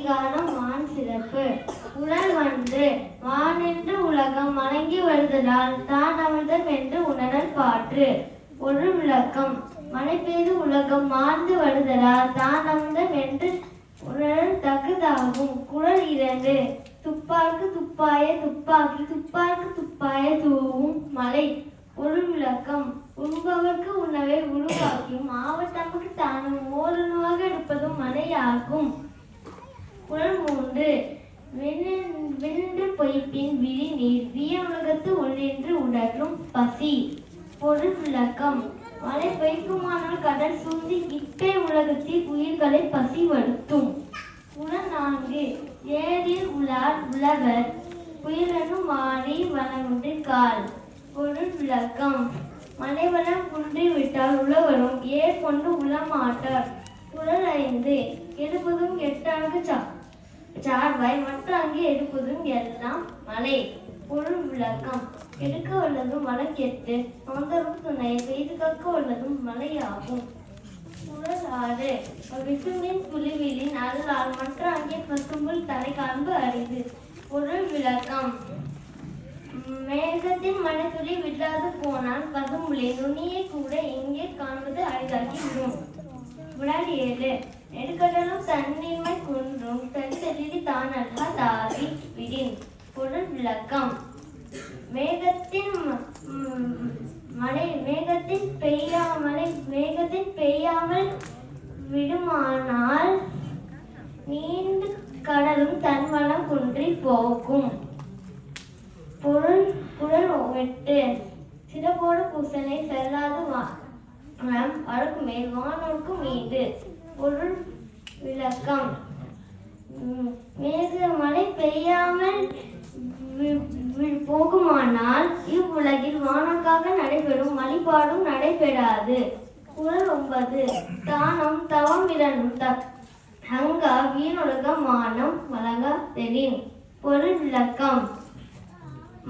அதிகாரம் வான் சிறப்பு. உடல் வந்து வானென்று உலகம் வணங்கி வருதலால் தான் அமிர்தம் என்று உணரல் பாற்று. ஒரு விளக்கம். மழை பெய்து உலகம் மார்ந்து வருதலால் தான் அமிர்தம் என்று உணரல் தகுதாகும். குறள் 2. துப்பார்க்கு துப்பாய துப்பாக்கி துப்பார்க்கு துப்பாய தூவும் மழை. ஒரு விளக்கம். உண்பவர்க்கு உணவை உருவாக்கியும் ஆவத்தமக்கு தானும் ஓருணவாக எடுப்பதும் மழையாகும். குறள் 3. வென்று பொய்ப்பின் விழி நீர் விய உலகத்து ஒன்றென்று உடலும் பசி. பொருள் விளக்கம். மழை பெய்க்குமானால் கடல் சூழ்ந்து இப்பே உலகத்தில் உயிர்களை பசி வருத்தும். குறள் 4. ஏரில் உலார் உழவர் புயலனு மாறி வளமுண்டு கால். பொருள் விளக்கம். மலைவளம் குன்றிவிட்டால் உழவரும் ஏர் கொண்டு உளமாட்டார். குறள் 5. எடுப்பதும் எட்டாங்கு சார்வாய் மற்ற அங்கே எடுப்பதும் எல்லாம் மழை. பொருள் விளக்கம். எடுக்க உள்ளதும் வழக்கெட்டு அமர்ந்தரும் துணையை பெய்து கக்க உள்ளதும் மழையாகும். குறள் 6. விசும்பின் புலிவிலின் அருளால் மற்ற அங்கே பசும்புல் தலை காண்பு அரிது. பொருள் விளக்கம். மேகத்தின் மழைத்துளி விடாது போனால் பசும்புலி நுனியை கூட இங்கே காண்பது அரிதாகி விடும். குறள் 7. நெடுக்கடலும் தண்ணீர்மை குன்றும் தனித்தெளிதி தானல்லா தாவி விடின். பொருள் விளக்கம். மேகத்தின் பெய்யாமல் விடுமானால் நீண்டு கடலும் தன் வளம் குன்றி போகும். குறள் 8. சிறப்போடு பூசனை செல்லாது வழக்கு மேல் வானோர்க்கு மீண்டு. பொருள் விளக்கம். மழை பெய்யாமல் போகுமானால் இவ்வுலகில் வானோர்க்காக நடைபெறும் வழிபாடும் நடைபெறாது. குறள் 9. தானம் தவம் இரண்டும் தங்கா வீணுலக மானம் வழங்க தெளின். பொருள் விளக்கம்.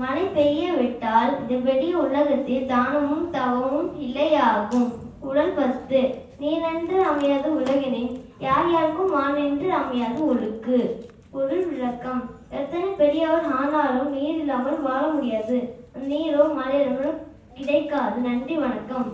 மழை பெய்ய விட்டால் பெரிய உலகத்தில் தானமும் தவமும் இல்லையாகும். குறள் 10. நீரென்று அமையாது உலகினில் யார் யாருக்கும் வானென்று அமையாது ஒழுக்கு. பொருள் விளக்கம். எத்தனை பெரியவர் ஆனாலும் நீர் இல்லாமல் வாழ முடியாது. நீரோ மழையிலும் கிடைக்காது. நன்றி, வணக்கம்.